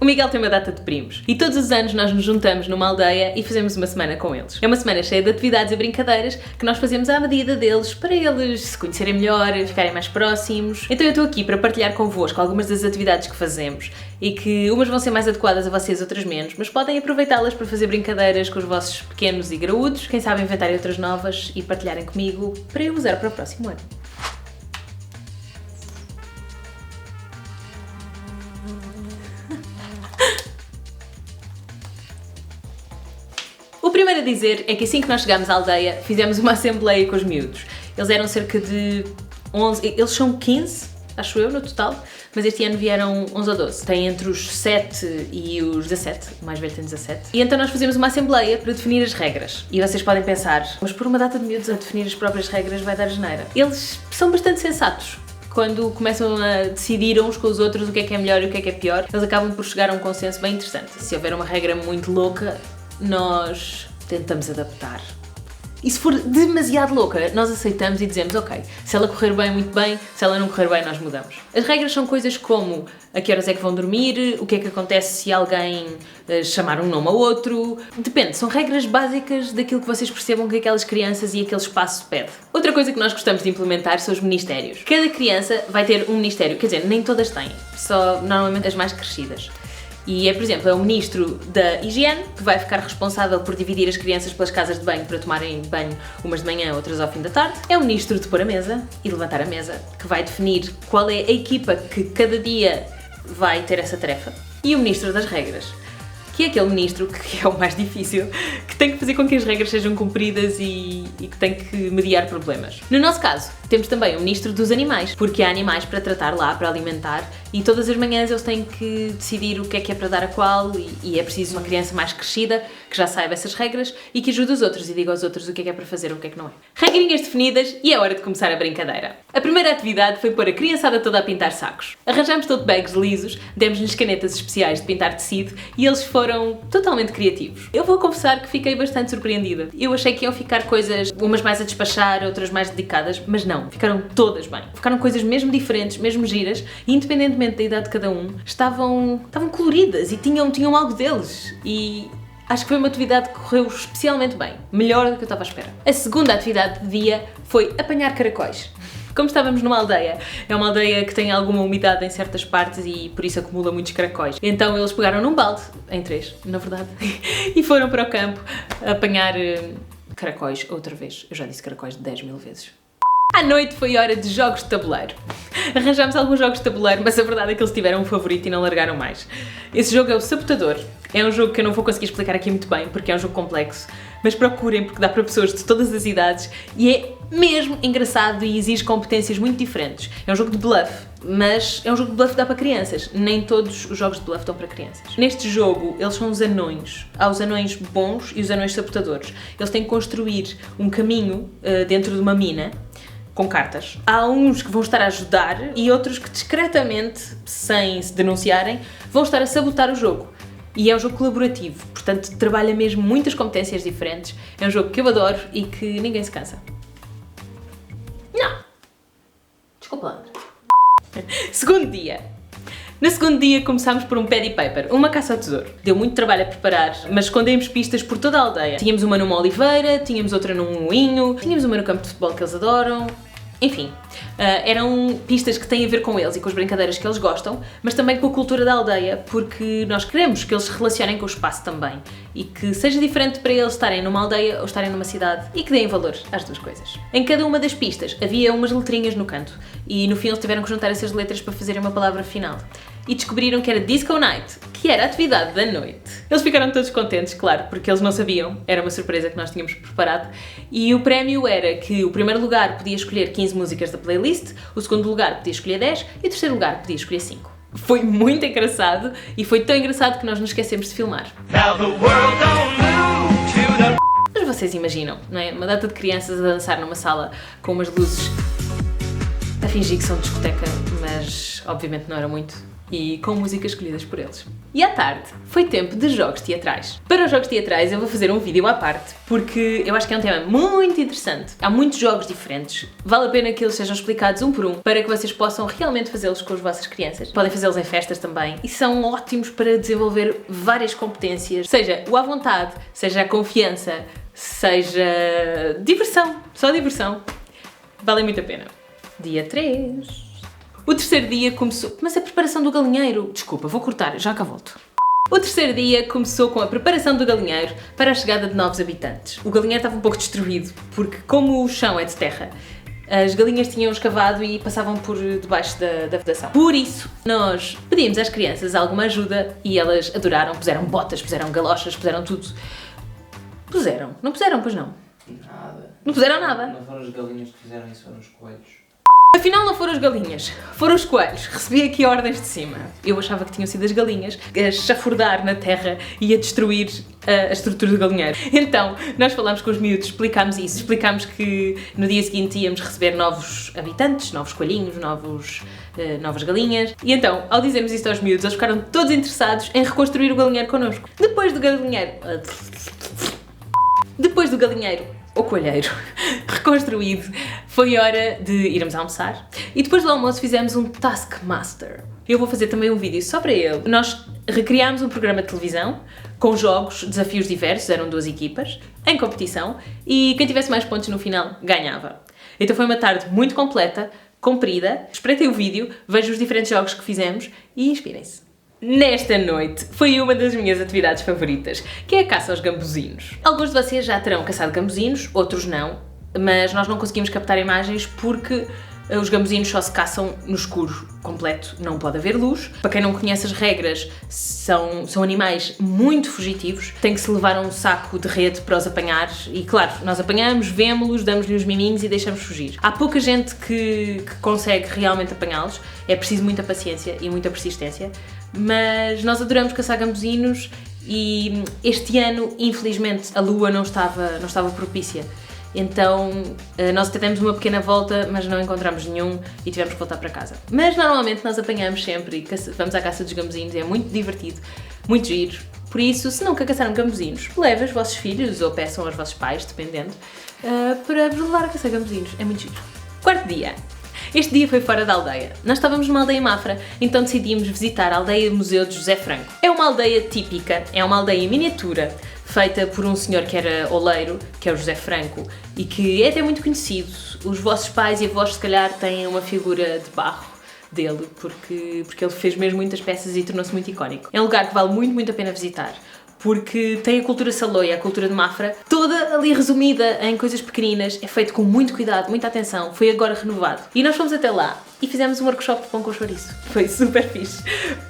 O Miguel tem uma data de primos e todos os anos nós nos juntamos numa aldeia e fazemos uma semana com eles. É uma semana cheia de atividades e brincadeiras que nós fazemos à medida deles para eles se conhecerem melhor, ficarem mais próximos. Então eu estou aqui para partilhar convosco algumas das atividades que fazemos e que umas vão ser mais adequadas a vocês, outras menos, mas podem aproveitá-las para fazer brincadeiras com os vossos pequenos e graúdos, quem sabe inventarem outras novas e partilharem comigo para eu usar para o próximo ano. O primeiro a dizer é que assim que nós chegámos à aldeia, fizemos uma assembleia com os miúdos. Eles eram cerca de 11, eles são 15, acho eu, no total, mas este ano vieram 11 ou 12. Tem entre os 7 e os 17, o mais velho tem 17. E então nós fazemos uma assembleia para definir as regras. E vocês podem pensar, mas por uma data de miúdos a definir as próprias regras vai dar asneira. Eles são bastante sensatos. Quando começam a decidir uns com os outros o que é melhor e o que é pior, eles acabam por chegar a um consenso bem interessante. Se houver uma regra muito louca, nós tentamos adaptar. E se for demasiado louca, nós aceitamos e dizemos, ok, se ela correr bem, muito bem, se ela não correr bem, nós mudamos. As regras são coisas como a que horas é que vão dormir, o que é que acontece se alguém chamar um nome ao outro. Depende, são regras básicas daquilo que vocês percebam que aquelas crianças e aquele espaço pede. Outra coisa que nós gostamos de implementar são os ministérios. Cada criança vai ter um ministério, quer dizer, nem todas têm, só normalmente as mais crescidas. E é, por exemplo, é o ministro da higiene que vai ficar responsável por dividir as crianças pelas casas de banho para tomarem banho umas de manhã, outras ao fim da tarde. É o ministro de pôr a mesa e levantar a mesa que vai definir qual é a equipa que cada dia vai ter essa tarefa. E o ministro das regras, que é aquele ministro que é o mais difícil, que tem que fazer com que as regras sejam cumpridas e que tem que mediar problemas. No nosso caso, temos também o ministro dos animais, porque há animais para tratar lá, para alimentar, e todas as manhãs eles têm que decidir o que é para dar a qual, e é preciso uma criança mais crescida que já saiba essas regras e que ajude os outros e diga aos outros o que é para fazer ou o que é que não é. Regrinhas definidas e é hora de começar a brincadeira. A primeira atividade foi pôr a criançada toda a pintar sacos. Arranjámos tote bags lisos, demos-lhes canetas especiais de pintar tecido e eles foram totalmente criativos. Eu vou confessar que fiquei bastante surpreendida. Eu achei que iam ficar coisas, umas mais a despachar, outras mais dedicadas, mas não, ficaram todas bem. Ficaram coisas mesmo diferentes, mesmo giras, e independentemente da idade de cada um, estavam coloridas e tinham algo deles. E acho que foi uma atividade que correu especialmente bem, melhor do que eu estava à espera. A segunda atividade do dia foi apanhar caracóis. Como estávamos numa aldeia, é uma aldeia que tem alguma umidade em certas partes e por isso acumula muitos caracóis. Então eles pegaram num balde, em 3, na verdade, e foram para o campo apanhar caracóis outra vez. Eu já disse caracóis 10.000 vezes. À noite foi hora de jogos de tabuleiro. Arranjámos alguns jogos de tabuleiro, mas a verdade é que eles tiveram um favorito e não largaram mais. Esse jogo é o Sabotador. É um jogo que eu não vou conseguir explicar aqui muito bem, porque é um jogo complexo, mas procurem porque dá para pessoas de todas as idades e é mesmo engraçado e exige competências muito diferentes. É um jogo de bluff, mas é um jogo de bluff que dá para crianças. Nem todos os jogos de bluff dão para crianças. Neste jogo, eles são os anões. Há os anões bons e os anões sabotadores. Eles têm que construir um caminho dentro de uma mina, com cartas. Há uns que vão estar a ajudar e outros que discretamente, sem se denunciarem, vão estar a sabotar o jogo. E é um jogo colaborativo, portanto trabalha mesmo muitas competências diferentes. É um jogo que eu adoro e que ninguém se cansa. Não! Desculpa lá. Segundo dia. No segundo dia começámos por um pad e paper, uma caça ao tesouro. Deu muito trabalho a preparar, mas escondemos pistas por toda a aldeia. Tínhamos uma numa oliveira, tínhamos outra num moinho, tínhamos uma no campo de futebol que eles adoram. Enfim, eram pistas que têm a ver com eles e com as brincadeiras que eles gostam, mas também com a cultura da aldeia, porque nós queremos que eles se relacionem com o espaço também e que seja diferente para eles estarem numa aldeia ou estarem numa cidade e que deem valor às duas coisas. Em cada uma das pistas havia umas letrinhas no canto e no fim eles tiveram que juntar essas letras para fazerem uma palavra final. E descobriram que era Disco Night, que era a atividade da noite. Eles ficaram todos contentes, claro, porque eles não sabiam, era uma surpresa que nós tínhamos preparado, e o prémio era que o primeiro lugar podia escolher 15 músicas da playlist, o segundo lugar podia escolher 10 e o terceiro lugar podia escolher 5. Foi muito engraçado e foi tão engraçado que nós nos esquecemos de filmar. Mas vocês imaginam, não é? Uma data de crianças a dançar numa sala com umas luzes a fingir que são de discoteca, mas obviamente não era muito. e com músicas escolhidas por eles. E à tarde foi tempo de jogos teatrais. Para os jogos teatrais eu vou fazer um vídeo à parte, porque eu acho que é um tema muito interessante. Há muitos jogos diferentes, vale a pena que eles sejam explicados um por um, para que vocês possam realmente fazê-los com as vossas crianças. Podem fazê-los em festas também, e são ótimos para desenvolver várias competências, seja o à vontade, seja a confiança, seja diversão, só diversão. Valem muito a pena. Dia 3. O terceiro dia começou... Mas a preparação do galinheiro... Desculpa, vou cortar, já cá volto. O terceiro dia começou com a preparação do galinheiro para a chegada de novos habitantes. O galinheiro estava um pouco destruído, porque como o chão é de terra, as galinhas tinham escavado e passavam por debaixo da vedação. Por isso, nós pedimos às crianças alguma ajuda e elas adoraram. Puseram botas, puseram galochas, puseram tudo. Puseram? Não puseram, pois não? Nada. Não puseram nada? Não foram as galinhas que fizeram isso, foram os coelhos. Afinal não foram as galinhas, foram os coelhos. Recebi aqui ordens de cima. Eu achava que tinham sido as galinhas a chafurdar na terra e a destruir a estrutura do galinheiro. Então, nós falámos com os miúdos, explicámos isso, explicámos que no dia seguinte íamos receber novos habitantes, novos coelhinhos, novas galinhas. E então, ao dizermos isto aos miúdos, eles ficaram todos interessados em reconstruir o galinheiro connosco. Depois do galinheiro, ou coelheiro, reconstruído, foi hora de irmos almoçar e depois do almoço fizemos um Taskmaster. Eu vou fazer também um vídeo só para ele. Nós recriámos um programa de televisão com jogos, desafios diversos, eram 2 equipas, em competição, e quem tivesse mais pontos no final ganhava. Então foi uma tarde muito completa, comprida. Espreitem o vídeo, vejam os diferentes jogos que fizemos e inspirem-se. Nesta noite foi uma das minhas atividades favoritas, que é a caça aos gambuzinos. Alguns de vocês já terão caçado gambuzinos, outros não, mas nós não conseguimos captar imagens porque os gambuzinos só se caçam no escuro completo, não pode haver luz. Para quem não conhece as regras, são animais muito fugitivos, tem que se levar um saco de rede para os apanhar e claro, nós apanhamos, vemo-los, damos-lhe os miminhos e deixamos fugir. Há pouca gente que consegue realmente apanhá-los, é preciso muita paciência e muita persistência, mas nós adoramos caçar gambuzinos e este ano, infelizmente, a lua não estava propícia. Então, nós até demos uma pequena volta, mas não encontramos nenhum e tivemos que voltar para casa. Mas normalmente nós apanhamos sempre e vamos à caça dos gambuzinos, é muito divertido, muito giro. Por isso, se nunca caçaram gambuzinos, levem os vossos filhos ou peçam aos vossos pais, dependendo, para vos levar a caçar gambuzinos, é muito giro. Quarto dia. Este dia foi fora da aldeia. Nós estávamos numa aldeia em Mafra, então decidimos visitar a aldeia-museu de José Franco. É uma aldeia típica, é uma aldeia em miniatura, feita por um senhor que era oleiro, que é o José Franco, e que é até muito conhecido. Os vossos pais e avós, se calhar, têm uma figura de barro dele, porque ele fez mesmo muitas peças e tornou-se muito icónico. É um lugar que vale muito, muito a pena visitar, porque tem a cultura saloia, a cultura de Mafra, toda ali resumida em coisas pequeninas, é feito com muito cuidado, muita atenção, foi agora renovado. E nós fomos até lá e fizemos um workshop de pão com chouriço. Foi super fixe,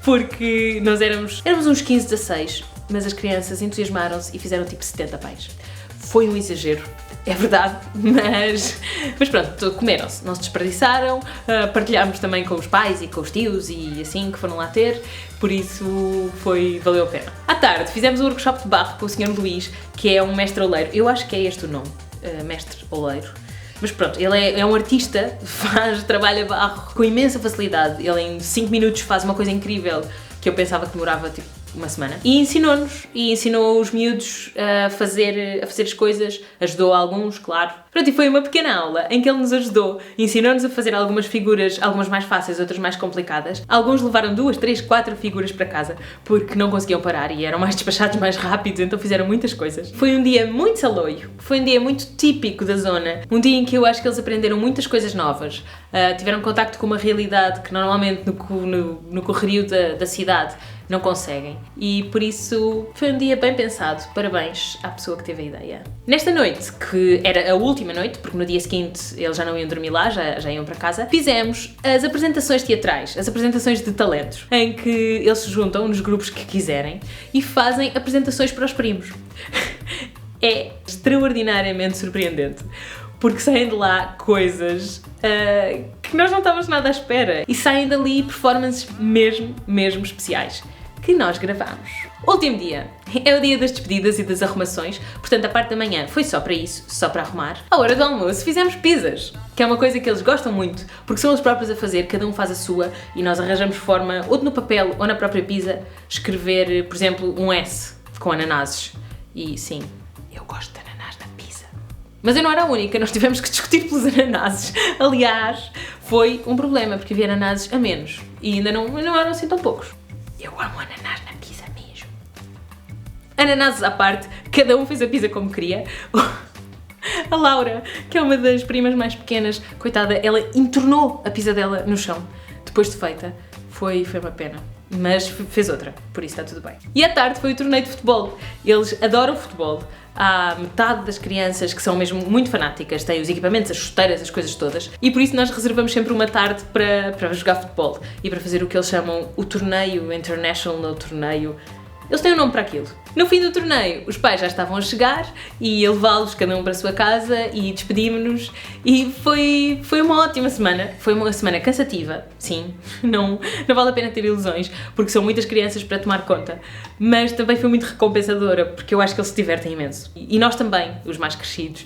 porque nós éramos uns 15, 16, mas as crianças entusiasmaram-se e fizeram tipo 70 pães. Foi um exagero, é verdade, mas pronto, comeram-se, não se desperdiçaram, partilhámos também com os pais e com os tios e assim que foram lá ter, por isso valeu a pena. À tarde fizemos um workshop de barro com o Sr. Luís, que é um mestre oleiro, eu acho que é este o nome, mestre oleiro. Mas pronto, ele é um artista, trabalha barro com imensa facilidade, ele em 5 minutos faz uma coisa incrível que eu pensava que demorava tipo uma semana. E ensinou-nos, e ensinou os miúdos a fazer as coisas, ajudou alguns, claro. Pronto, e foi uma pequena aula em que ele nos ajudou, ensinou-nos a fazer algumas figuras, algumas mais fáceis, outras mais complicadas. Alguns levaram 2, 3, 4 figuras para casa, porque não conseguiam parar e eram mais despachados, mais rápidos, então fizeram muitas coisas. Foi um dia muito saloio, foi um dia muito típico da zona, um dia em que eu acho que eles aprenderam muitas coisas novas, tiveram contacto com uma realidade que normalmente no correrio da cidade não conseguem. E por isso foi um dia bem pensado. Parabéns à pessoa que teve a ideia. Nesta noite, que era a última noite, porque no dia seguinte eles já não iam dormir lá, já iam para casa, fizemos as apresentações teatrais, as apresentações de talentos, em que eles se juntam nos grupos que quiserem e fazem apresentações para os primos. É extraordinariamente surpreendente, porque saem de lá coisas que nós não estávamos nada à espera e saem dali performances mesmo especiais que nós gravámos. Último dia. É o dia das despedidas e das arrumações, portanto a parte da manhã foi só para isso, só para arrumar. À hora do almoço fizemos pizzas. que é uma coisa que eles gostam muito, porque são eles próprios a fazer, cada um faz a sua e nós arranjamos forma, ou no papel ou na própria pizza, escrever, por exemplo, um S com ananases. E sim, eu gosto de ananás na pizza. Mas eu não era a única, nós tivemos que discutir pelos ananases. Aliás, foi um problema, porque havia ananases a menos e ainda não eram assim tão poucos. Eu amo ananás na pizza mesmo. Ananases à parte, cada um fez a pizza como queria. A Laura, que é uma das primas mais pequenas, coitada, ela entornou a pizza dela no chão, depois de feita. Foi uma pena. Mas fez outra, por isso está tudo bem. E à tarde foi o torneio de futebol. Eles adoram futebol. Há metade das crianças que são mesmo muito fanáticas, têm os equipamentos, as chuteiras, as coisas todas, e por isso nós reservamos sempre uma tarde para jogar futebol e para fazer o que eles chamam o torneio International, torneio. Eles têm um nome para aquilo. No fim do torneio, os pais já estavam a chegar e a levá-los cada um para a sua casa e despedimos-nos e foi uma ótima semana. Foi uma semana cansativa, sim, não vale a pena ter ilusões, porque são muitas crianças para tomar conta, mas também foi muito recompensadora, porque eu acho que eles se divertem imenso. E nós também, os mais crescidos.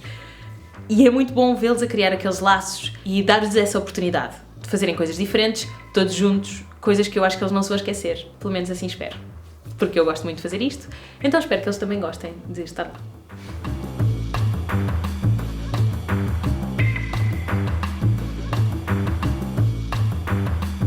E é muito bom vê-los a criar aqueles laços e dar-lhes essa oportunidade de fazerem coisas diferentes, todos juntos, coisas que eu acho que eles não se vão esquecer, pelo menos assim espero. Porque eu gosto muito de fazer isto, então espero que eles também gostem de estar lá.